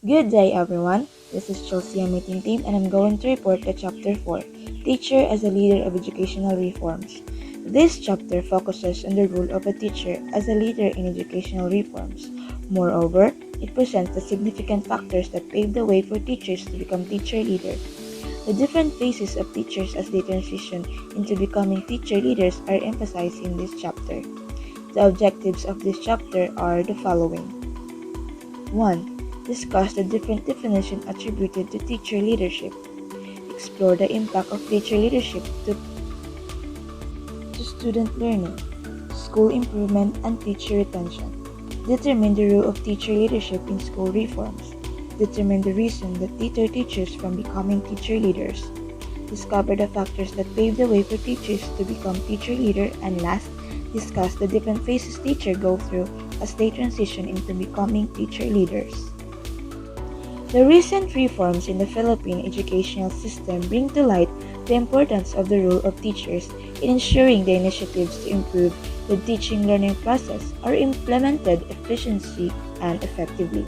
Good day, everyone. This is Chelsea and my Timtim, and I'm going to report the Chapter 4 Teacher as a Leader of Educational Reforms. This chapter focuses on the role of a teacher as a leader in educational reforms. Moreover, it presents the significant factors that pave the way for teachers to become teacher leaders. The different phases of teachers as they transition into becoming teacher leaders are emphasized in this chapter. The objectives of this chapter are the following. 1. Discuss the different definitions attributed to teacher leadership. Explore the impact of teacher leadership to student learning, school improvement, and teacher retention. Determine the role of teacher leadership in school reforms. Determine the reason that deter teachers from becoming teacher leaders. Discover the factors that pave the way for teachers to become teacher leader, and last, discuss the different phases teachers go through as they transition into becoming teacher leaders. The recent reforms in the Philippine educational system bring to light the importance of the role of teachers in ensuring the initiatives to improve the teaching-learning process are implemented efficiently and effectively.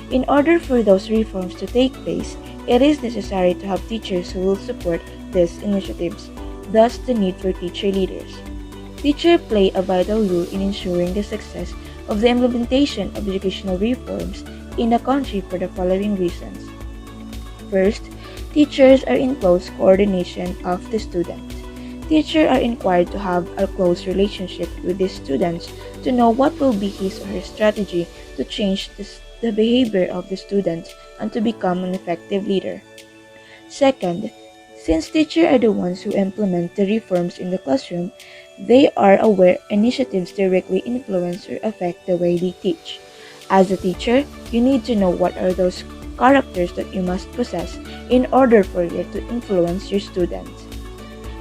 In order for those reforms to take place, it is necessary to have teachers who will support these initiatives, thus the need for teacher leaders. Teachers play a vital role in ensuring the success of the implementation of educational reforms in the country for the following reasons. First, teachers are in close coordination of the student. Teachers are required to have a close relationship with the students to know what will be his or her strategy to change the behavior of the student and to become an effective leader. Second, since teachers are the ones who implement the reforms in the classroom, they are aware initiatives directly influence or affect the way they teach. As a teacher, you need to know what are those characters that you must possess in order for you to influence your students.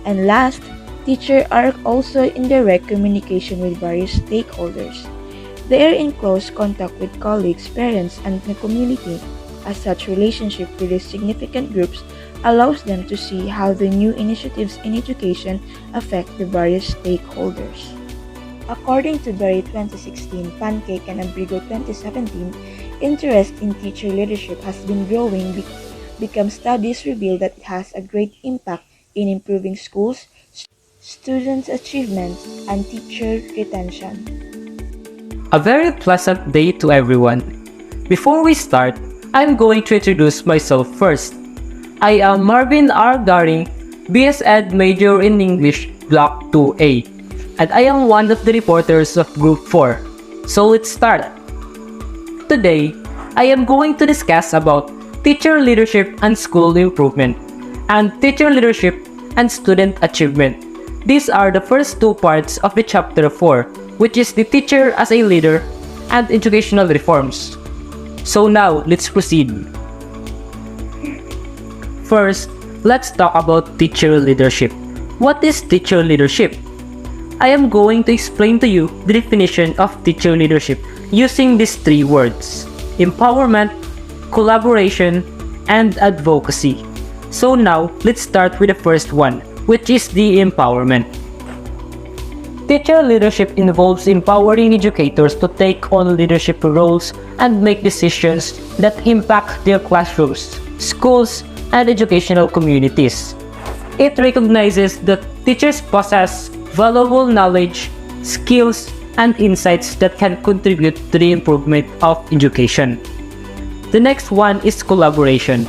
And last, teachers are also in direct communication with various stakeholders. They are in close contact with colleagues, parents, and the community. As such relationship with these significant groups allows them to see how the new initiatives in education affect the various stakeholders. According to Berry 2016, Pancake, and Abrigo 2017, interest in teacher leadership has been growing because studies reveal that it has a great impact in improving schools, students' achievements, and teacher retention. A very pleasant day to everyone. Before we start, I'm going to introduce myself first. I am Marvin R. Garing, BS Ed major in English, Block 2A, and I am one of the reporters of Group 4. So let's start. Today, I am going to discuss about teacher leadership and school improvement, and teacher leadership and student achievement. These are the first two parts of the Chapter 4, which is the teacher as a leader and educational reforms. So now, let's proceed. First, let's talk about teacher leadership. What is teacher leadership? I am going to explain to you the definition of teacher leadership using these three words: empowerment, collaboration, and advocacy. So now, let's start with the first one, which is the empowerment. Teacher leadership involves empowering educators to take on leadership roles and make decisions that impact their classrooms, schools, and educational communities. It recognizes that teachers possess valuable knowledge, skills, and insights that can contribute to the improvement of education. The next one is collaboration.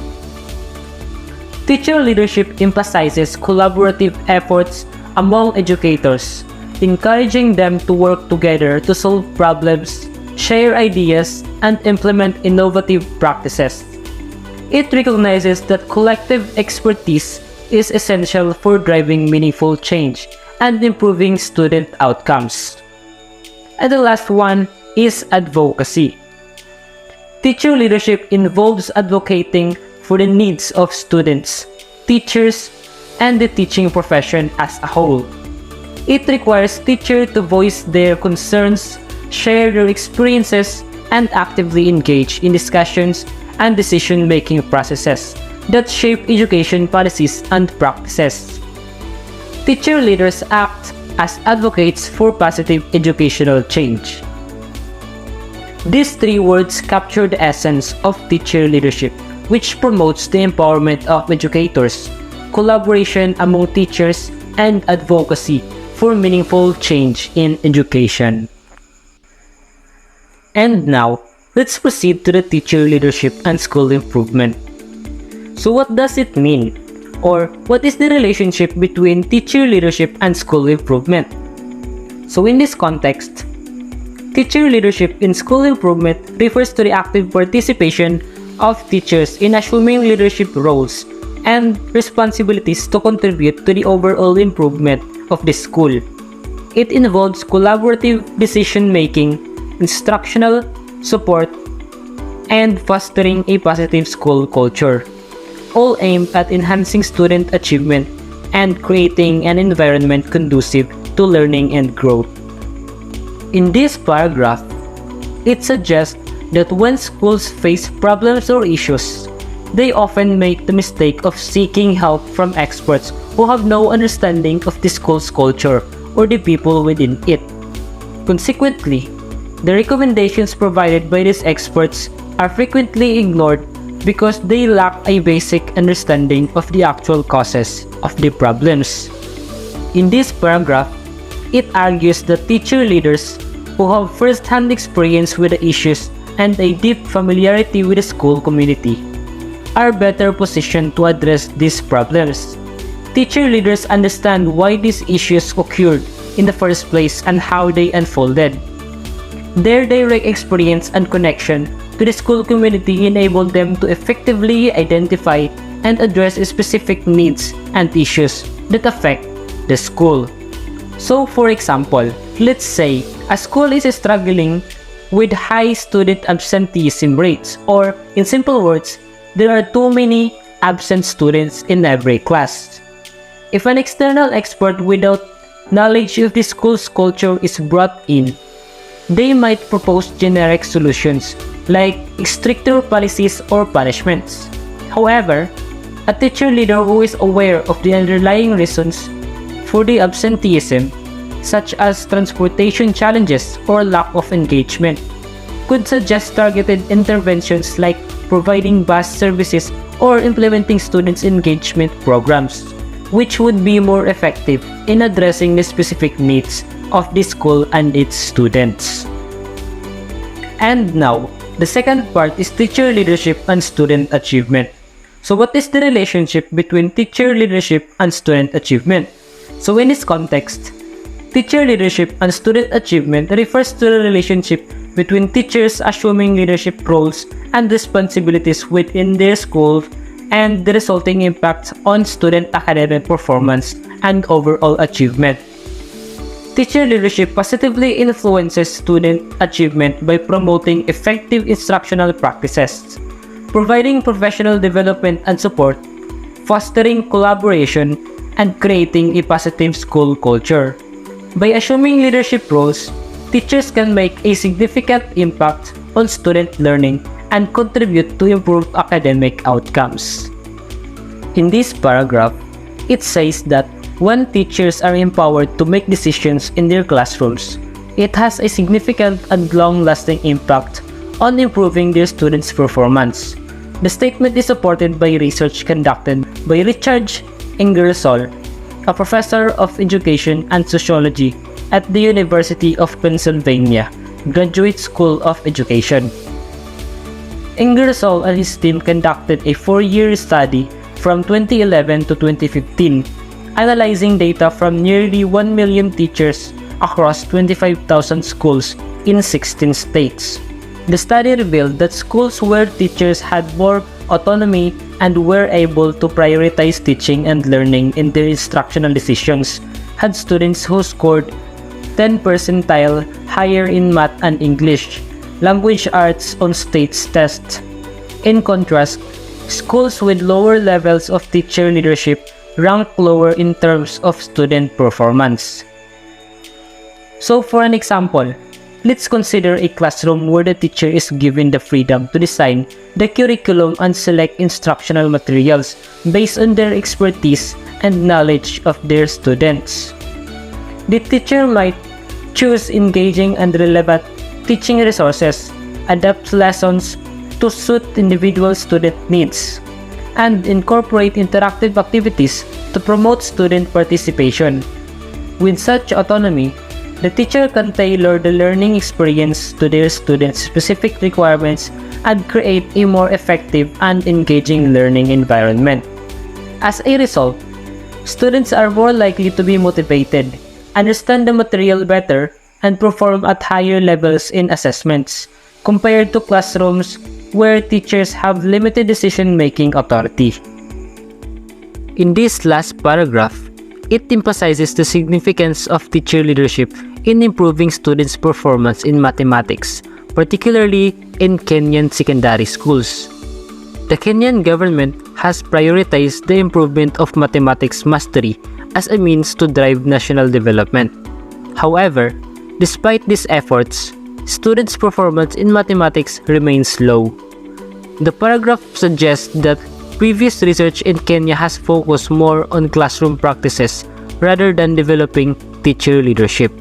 Teacher leadership emphasizes collaborative efforts among educators, encouraging them to work together to solve problems, share ideas, and implement innovative practices. It recognizes that collective expertise is essential for driving meaningful change and improving student outcomes. And the last one is advocacy. Teacher leadership involves advocating for the needs of students, teachers, and the teaching profession as a whole. It requires teachers to voice their concerns, share their experiences, and actively engage in discussions and decision-making processes that shape education policies and practices. Teacher leaders act as advocates for positive educational change. These three words capture the essence of teacher leadership, which promotes the empowerment of educators, collaboration among teachers, and advocacy for meaningful change in education. And now, let's proceed to the teacher leadership and school improvement. So what does it mean? Or what is the relationship between teacher leadership and school improvement? So in this context, teacher leadership in school improvement refers to the active participation of teachers in assuming leadership roles and responsibilities to contribute to the overall improvement of the school. It involves collaborative decision-making, instructional support, and fostering a positive school culture, all aimed at enhancing student achievement and creating an environment conducive to learning and growth. In this paragraph, it suggests that when schools face problems or issues, they often make the mistake of seeking help from experts who have no understanding of the school's culture or the people within it. Consequently, the recommendations provided by these experts are frequently ignored because they lack a basic understanding of the actual causes of the problems. In this paragraph, it argues that teacher leaders who have first-hand experience with the issues and a deep familiarity with the school community are better positioned to address these problems. Teacher leaders understand why these issues occurred in the first place and how they unfolded. Their direct experience and connection to the school community enable them to effectively identify and address specific needs and issues that affect the school. So for example, let's say a school is struggling with high student absenteeism rates, or in simple words, there are too many absent students in every class. If an external expert without knowledge of the school's culture is brought in, they might propose generic solutions like stricter policies or punishments. However, a teacher leader who is aware of the underlying reasons for the absenteeism, such as transportation challenges or lack of engagement, could suggest targeted interventions like providing bus services or implementing students' engagement programs, which would be more effective in addressing the specific needs of the school and its students. And now, the second part is teacher leadership and student achievement. So what is the relationship between teacher leadership and student achievement? So in this context, teacher leadership and student achievement refers to the relationship between teachers assuming leadership roles and responsibilities within their school and the resulting impact on student academic performance and overall achievement. Teacher leadership positively influences student achievement by promoting effective instructional practices, providing professional development and support, fostering collaboration, and creating a positive school culture. By assuming leadership roles, teachers can make a significant impact on student learning and contribute to improved academic outcomes. In this paragraph, it says that when teachers are empowered to make decisions in their classrooms, it has a significant and long-lasting impact on improving their students' performance. The statement is supported by research conducted by Richard Ingersoll, a professor of education and sociology at the University of Pennsylvania Graduate School of Education. Ingersoll and his team conducted a 4-year study from 2011 to 2015, analyzing data from nearly 1 million teachers across 25,000 schools in 16 states. The study revealed that schools where teachers had more autonomy and were able to prioritize teaching and learning in their instructional decisions had students who scored 10 percentile higher in math and English, language arts on states tests. In contrast, schools with lower levels of teacher leadership ranked lower in terms of student performance. So for an example, let's consider a classroom where the teacher is given the freedom to design the curriculum and select instructional materials based on their expertise and knowledge of their students. The teacher might choose engaging and relevant teaching resources, adapt lessons to suit individual student needs, and incorporate interactive activities to promote student participation. With such autonomy, the teacher can tailor the learning experience to their students' specific requirements and create a more effective and engaging learning environment. As a result, students are more likely to be motivated, understand the material better, and perform at higher levels in assessments, compared to classrooms where teachers have limited decision-making authority. In this last paragraph, it emphasizes the significance of teacher leadership in improving students' performance in mathematics, particularly in Kenyan secondary schools. The Kenyan government has prioritized the improvement of mathematics mastery as a means to drive national development. However, despite these efforts, students' performance in mathematics remains low. The paragraph suggests that previous research in Kenya has focused more on classroom practices rather than developing teacher leadership.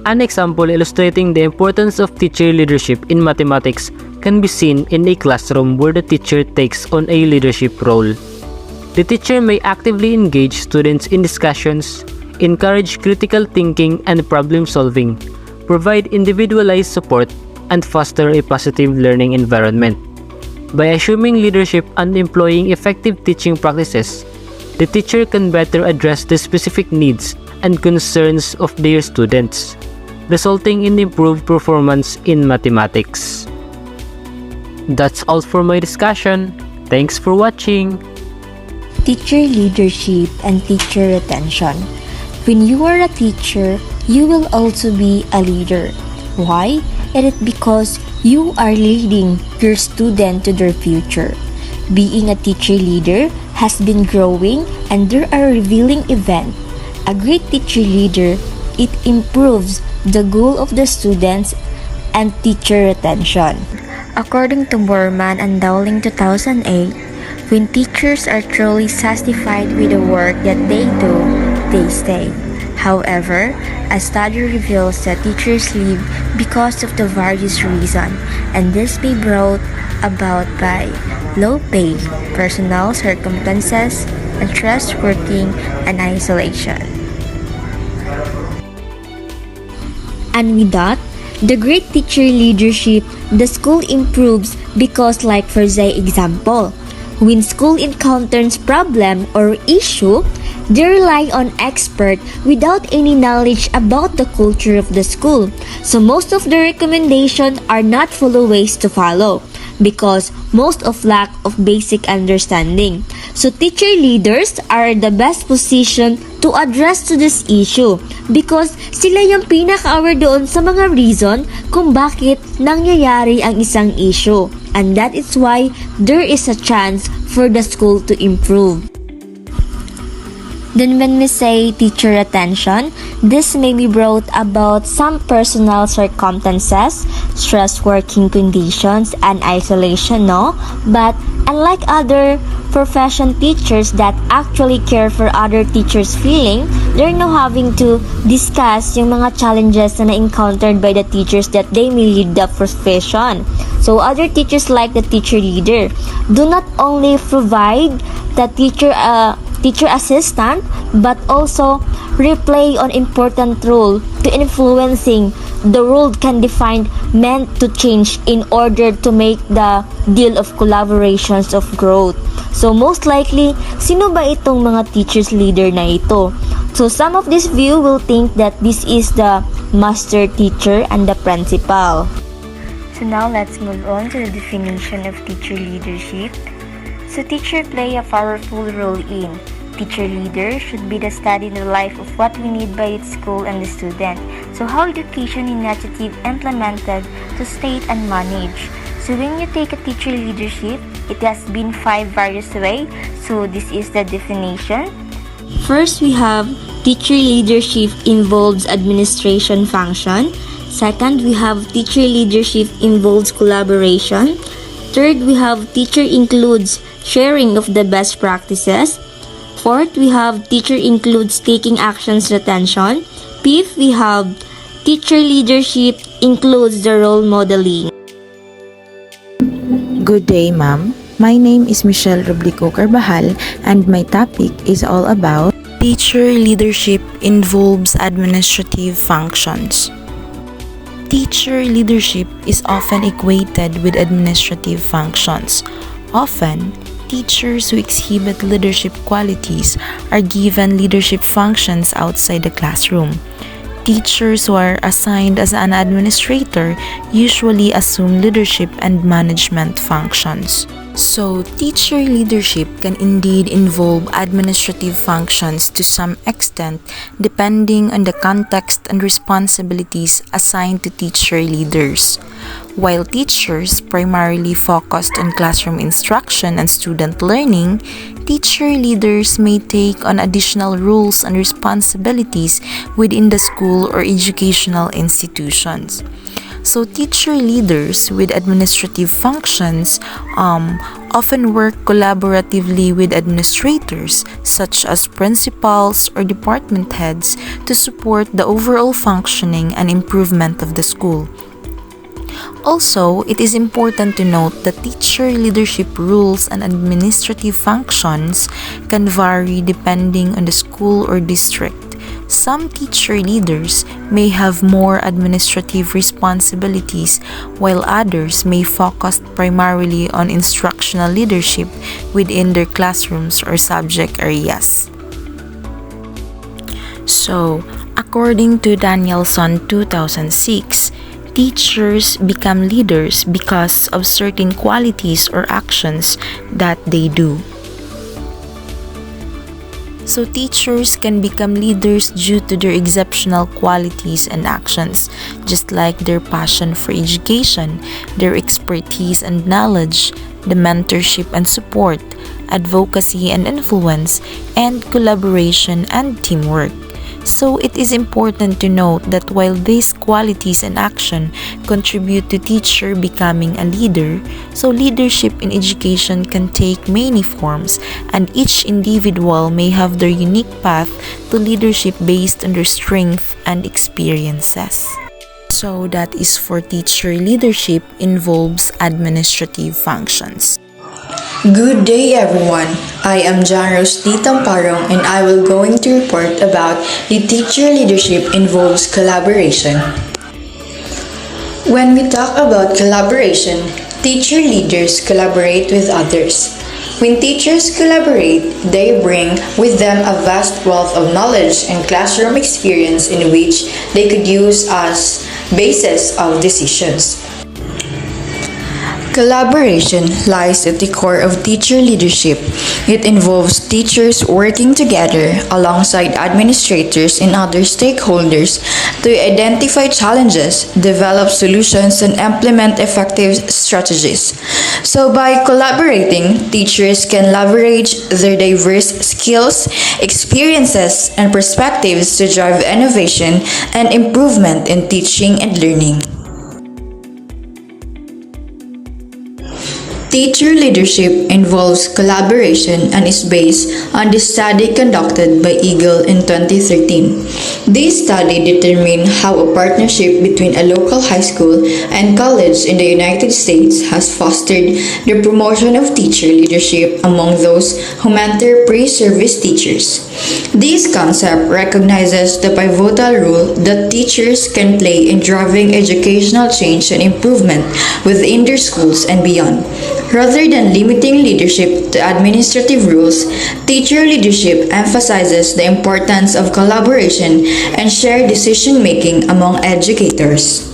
An example illustrating the importance of teacher leadership in mathematics can be seen in a classroom where the teacher takes on a leadership role. The teacher may actively engage students in discussions, encourage critical thinking and problem solving, provide individualized support, and foster a positive learning environment. By assuming leadership and employing effective teaching practices, the teacher can better address the specific needs and concerns of their students, resulting in improved performance in mathematics. That's all for my discussion. Thanks for watching. Teacher leadership and teacher retention. When you are a teacher, you will also be a leader. Why? It is because you are leading your student to their future. Being a teacher leader has been growing and there are revealing events. A great teacher leader, it improves the goal of the students and teacher retention. According to Borman and Dowling 2008, when teachers are truly satisfied with the work that they do, they stay. However, a study reveals that teachers leave because of the various reasons, and this may be brought about by low pay, personal circumstances, and stress working and isolation. And with that, the great teacher leadership, the school improves because, like for say example, when school encounters problem or issue, they rely on expert without any knowledge about the culture of the school. So most of the recommendations are not follow ways to follow because most of lack of basic understanding. So teacher leaders are the best position to address to this issue because sila yung pinaka-aware doon sa mga reason kung bakit nangyayari ang isang issue. And that is why there is a chance for the school to improve. Then when we say teacher retention, this may be brought about some personal circumstances, stress working conditions, and isolation, no? But unlike other profession teachers that actually care for other teachers' feeling, they're now having to discuss yung mga challenges na encountered by the teachers that they may lead the profession. So other teachers like the teacher leader do not only provide the teacher assistant but also replay an important role to influencing the world can define meant to change in order to make the deal of collaborations of growth. So most likely, sino ba itong mga teachers leader na ito? So some of this view will think that this is the master teacher and the principal. So now let's move on to the definition of teacher leadership. So teacher play a powerful role in. Teacher leader should be the study in the life of what we need by its school and the student. So how education initiative implemented to state and manage. So when you take a teacher leadership, it has been 5 various ways. So this is the definition. First, we have teacher leadership involves administration function. Second, we have teacher leadership involves collaboration. Third, we have teacher includes sharing of the best practices. Fourth, we have teacher includes taking actions retention. Fifth, we have teacher leadership includes the role modeling. Good day, ma'am. My name is Michelle Carbajal, and my topic is all about teacher leadership involves administrative functions. Teacher leadership is often equated with administrative functions. Often, teachers who exhibit leadership qualities are given leadership functions outside the classroom. Teachers who are assigned as an administrator usually assume leadership and management functions. So, teacher leadership can indeed involve administrative functions to some extent depending on the context and responsibilities assigned to teacher leaders. While teachers primarily focused on classroom instruction and student learning, teacher leaders may take on additional roles and responsibilities within the school or educational institutions. So teacher leaders with administrative functions often work collaboratively with administrators such as principals or department heads to support the overall functioning and improvement of the school. Also, it is important to note that teacher leadership rules and administrative functions can vary depending on the school or district. Some teacher leaders may have more administrative responsibilities, while others may focus primarily on instructional leadership within their classrooms or subject areas. So, according to Danielson 2006, teachers become leaders because of certain qualities or actions that they do. So teachers can become leaders due to their exceptional qualities and actions, just like their passion for education, their expertise and knowledge, the mentorship and support, advocacy and influence, and collaboration and teamwork. So it is important to note that while these qualities and action contribute to teacher becoming a leader, so leadership in education can take many forms, and each individual may have their unique path to leadership based on their strength and experiences. So that is for teacher leadership involves administrative functions. Good day everyone, I am Janros D. Tamparong and I will going to report about the teacher leadership involves collaboration. When we talk about collaboration, teacher leaders collaborate with others. When teachers collaborate, they bring with them a vast wealth of knowledge and classroom experience in which they could use as basis of decisions. Collaboration lies at the core of teacher leadership. It involves teachers working together alongside administrators and other stakeholders to identify challenges, develop solutions, and implement effective strategies. So by collaborating, teachers can leverage their diverse skills, experiences, and perspectives to drive innovation and improvement in teaching and learning. Teacher leadership involves collaboration and is based on the study conducted by Eagle in 2013. This study determined how a partnership between a local high school and college in the United States has fostered the promotion of teacher leadership among those who mentor pre-service teachers. This concept recognizes the pivotal role that teachers can play in driving educational change and improvement within their schools and beyond. Rather than limiting leadership to administrative rules, teacher leadership emphasizes the importance of collaboration and shared decision-making among educators.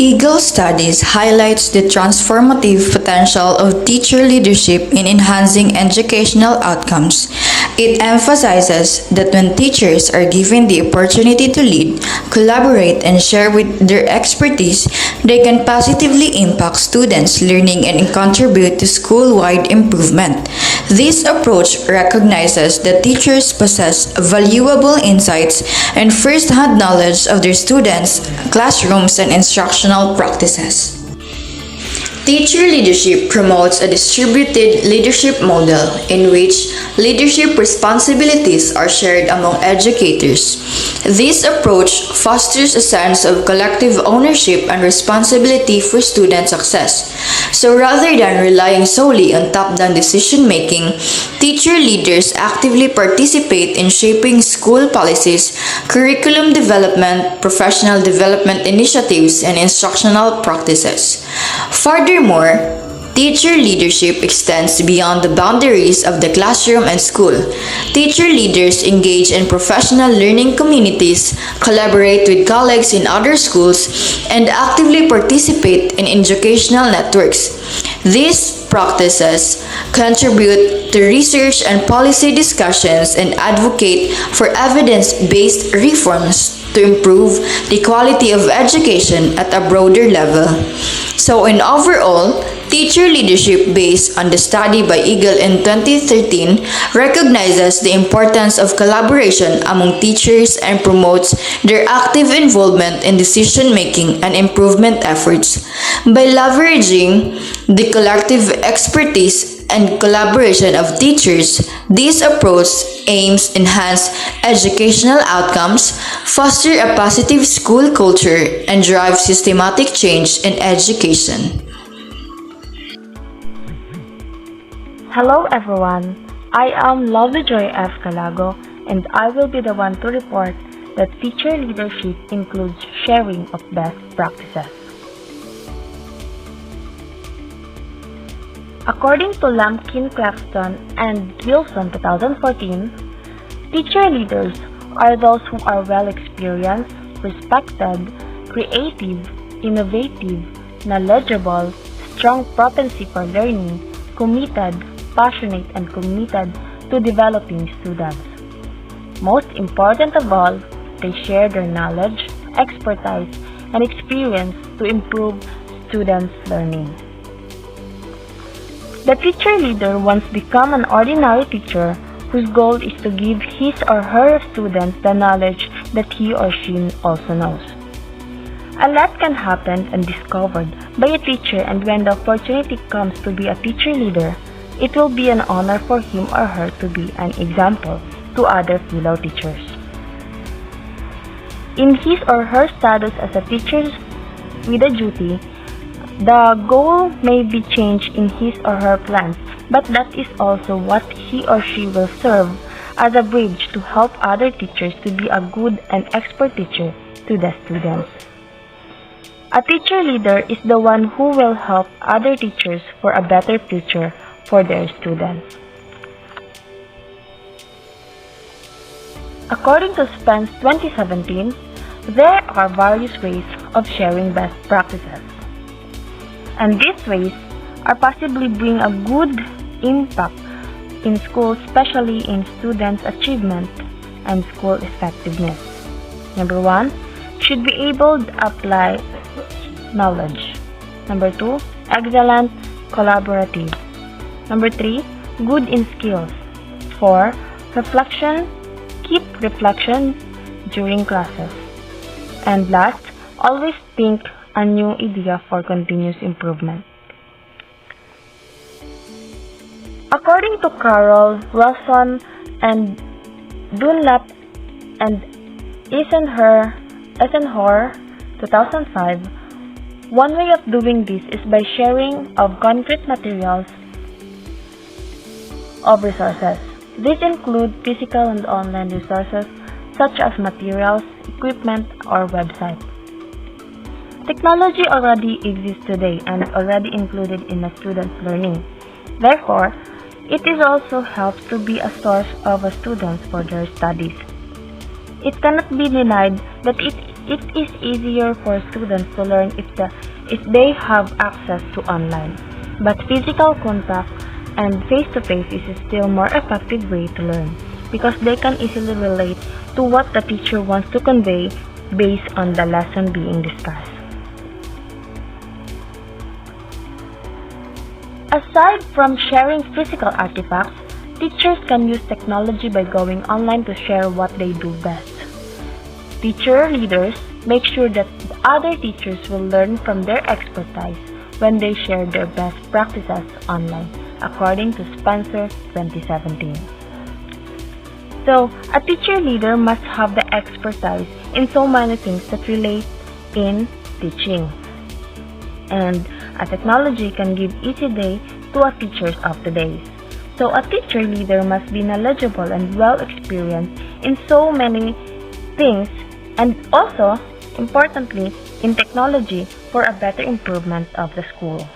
Eagle Studies highlights the transformative potential of teacher leadership in enhancing educational outcomes. It emphasizes that when teachers are given the opportunity to lead, collaborate, and share with their expertise, they can positively impact students' learning and contribute to school-wide improvement. This approach recognizes that teachers possess valuable insights and first-hand knowledge of their students, classrooms, and instructional practices. Teacher leadership promotes a distributed leadership model in which leadership responsibilities are shared among educators. This approach fosters a sense of collective ownership and responsibility for student success. So rather than relying solely on top-down decision-making, teacher leaders actively participate in shaping school policies, curriculum development, professional development initiatives, and instructional practices. Furthermore, teacher leadership extends beyond the boundaries of the classroom and school. Teacher leaders engage in professional learning communities, collaborate with colleagues in other schools, and actively participate in educational networks. These practices contribute to research and policy discussions and advocate for evidence-based reforms to improve the quality of education at a broader level. So in overall, teacher leadership based on the study by Eagle in 2013 recognizes the importance of collaboration among teachers and promotes their active involvement in decision-making and improvement efforts. By leveraging the collective expertise and collaboration of teachers, this approach aims to enhance educational outcomes, foster a positive school culture, and drive systematic change in education. Hello everyone, I am LovelyCalago and I will be the one to report that teacher leadership includes sharing of best practices. According to Lampkin, Claxton, and Wilson 2014, teacher leaders are those who are well experienced, respected, creative, innovative, knowledgeable, strong propensity for learning, committed, passionate, and committed to developing students. Most important of all, they share their knowledge, expertise, and experience to improve students' learning. The teacher leader once become an ordinary teacher whose goal is to give his or her students the knowledge that he or she also knows. A lot can happen and discovered by a teacher, and when the opportunity comes to be a teacher leader, it will be an honor for him or her to be an example to other fellow teachers. In his or her status as a teacher with a duty, the goal may be changed in his or her plans, but that is also what he or she will serve as a bridge to help other teachers to be a good and expert teacher to the students. A teacher leader is the one who will help other teachers for a better future for their students. According to Spence 2017, there are various ways of sharing best practices. And these ways are possibly bring a good impact in school, especially in students' achievement and school effectiveness. Number 1, should be able to apply knowledge. Number 2, excellent collaborative. Number 3, good in skills. 4, reflection, keep reflection during classes. And last, always think a new idea for continuous improvement. According to Carroll, Rawson, and Dunlap and Eisenhower 2005, one way of doing this is by sharing of concrete materials of resources. These include physical and online resources such as materials, equipment, or websites. Technology already exists today and already included in a student's learning. Therefore, it is also helps to be a source of a students for their studies. It cannot be denied that it is easier for students to learn if they have access to online. But physical contact and face-to-face is still more effective way to learn because they can easily relate to what the teacher wants to convey based on the lesson being discussed. Aside from sharing physical artifacts, teachers can use technology by going online to share what they do best. Teacher leaders make sure that other teachers will learn from their expertise when they share their best practices online, according to Spencer 2017. So, a teacher leader must have the expertise in so many things that relate in teaching. And a technology can give easy day to a teachers of today. So, a teacher leader must be knowledgeable and well experienced in so many things, and also, importantly, in technology for a better improvement of the school.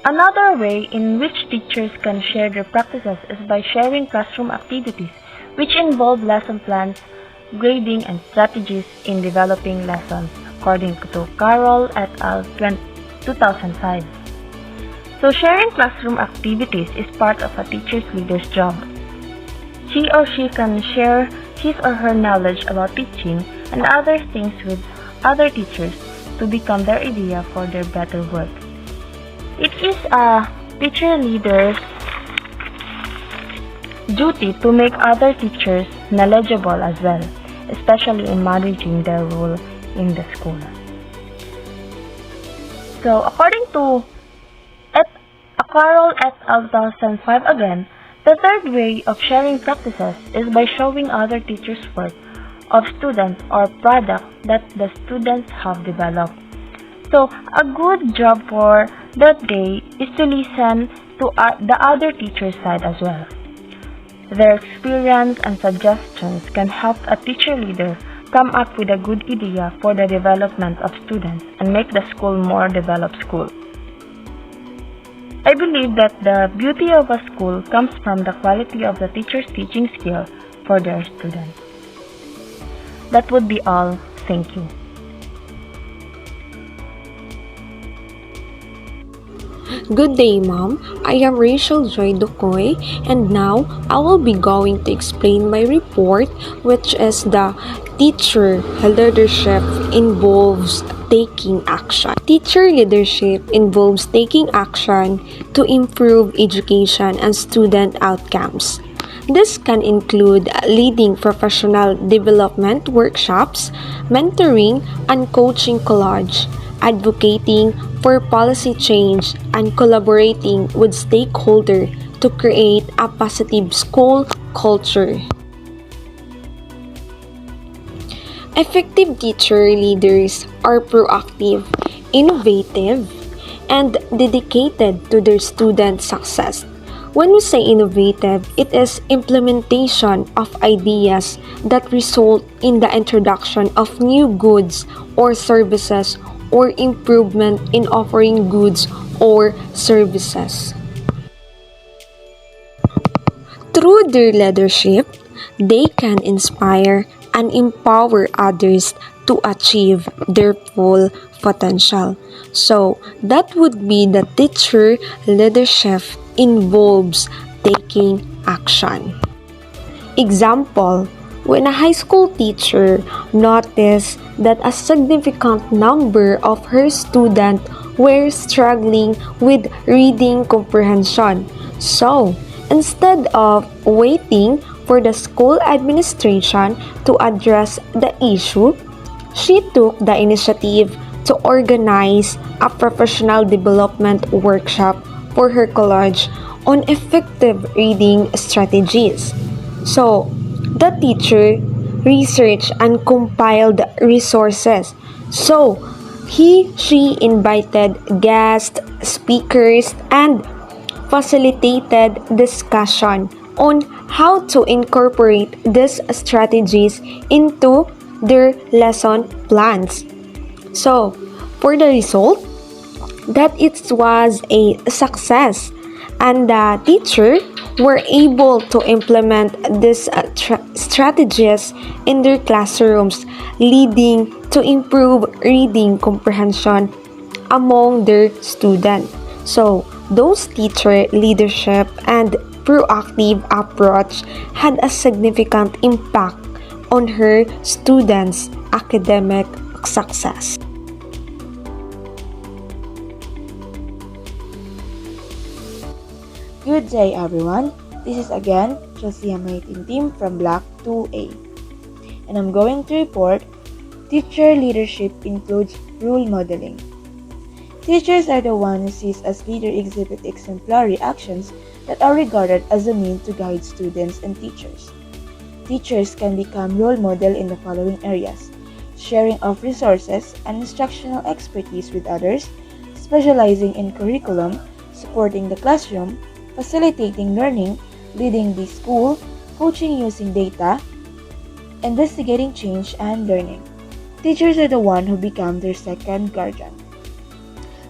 Another way in which teachers can share their practices is by sharing classroom activities, which involve lesson plans, grading, and strategies in developing lessons, according to Carroll et al. 2005. So sharing classroom activities is part of a teacher's leader's job. He or she can share his or her knowledge about teaching and other things with other teachers to become their idea for their better work. It is a teacher leader's duty to make other teachers knowledgeable as well, especially in managing their role in the school. So, according to Carroll et al. 2005 again, the third way of sharing practices is by showing other teachers' work of students or product that the students have developed. So, a good job for that day is to listen to the other teacher's side as well. Their experience and suggestions can help a teacher leader come up with a good idea for the development of students and make the school more developed school. I believe that the beauty of a school comes from the quality of the teacher's teaching skill for their students. That would be all. Thank you. Good day, Mom. I am Rachel Joy Ducoy, and now I will be going to explain my report, which is the teacher leadership involves taking action. Teacher leadership involves taking action to improve education and student outcomes. This can include leading professional development workshops, mentoring and coaching college, advocating for policy change, and collaborating with stakeholders to create a positive school culture. Effective teacher leaders are proactive, innovative, and dedicated to their student success. When we say innovative, it is implementation of ideas that result in the introduction of new goods or services or improvement in offering goods or services. Through their leadership, they can inspire and empower others to achieve their full potential. So, that would be the teacher leadership involves taking action. Example, when a high school teacher noticed that a significant number of her students were struggling with reading comprehension. So, instead of waiting for the school administration to address the issue, she took the initiative to organize a professional development workshop for her college on effective reading strategies. So, the teacher researched and compiled resources. So, she invited guest speakers and facilitated discussion on how to incorporate these strategies into their lesson plans. So, for the result, that it was a success, and the teacher were able to implement these strategies in their classrooms, leading to improved reading comprehension among their students. So, those teacher leadership and proactive approach had a significant impact on her students' academic success. Good day, everyone. This is again Timtim from Block 2A, and I'm going to report Teacher leadership includes role modeling. Teachers are the ones who sees as leader exhibit exemplary actions that are regarded as a means to guide students and teachers. Teachers can become role model in the following areas: sharing of resources and instructional expertise with others, specializing in curriculum, supporting the classroom, facilitating learning, leading the school, coaching using data, investigating change and learning. Teachers are the one who become their second guardian.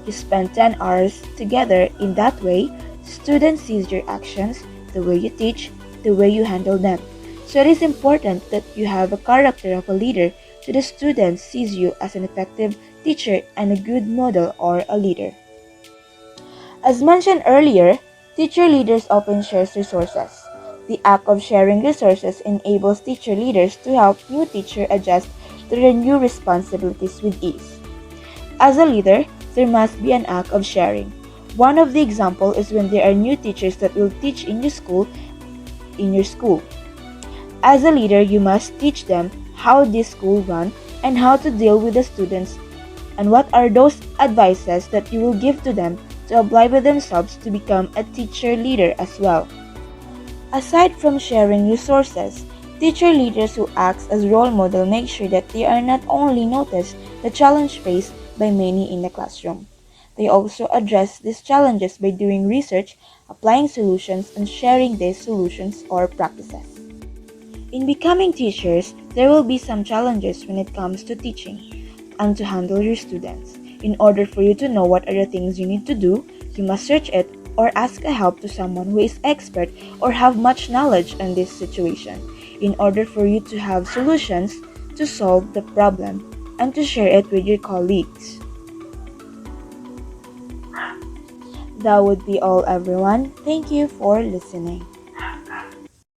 You spend 10 hours together. In that way, students sees your actions, the way you teach, the way you handle them. So it is important that you have a character of a leader so the students sees you as an effective teacher and a good model or a leader. As mentioned earlier, teacher leaders often share resources. The act of sharing resources enables teacher leaders to help new teachers adjust to their new responsibilities with ease. As a leader, there must be an act of sharing. One of the examples is when there are new teachers that will teach in your school. As a leader, you must teach them how this school runs and how to deal with the students and what are those advices that you will give to them to apply by themselves to become a teacher leader as well. Aside from sharing resources, teacher leaders who act as role model make sure that they are not only notice the challenge faced by many in the classroom. They also address these challenges by doing research, applying solutions, and sharing these solutions or practices. In becoming teachers, there will be some challenges when it comes to teaching and to handle your students. In order for you to know what are the things you need to do, you must search it or ask a help to someone who is expert or have much knowledge on this situation in order for you to have solutions to solve the problem and to share it with your colleagues. That would be all, everyone. Thank you for listening.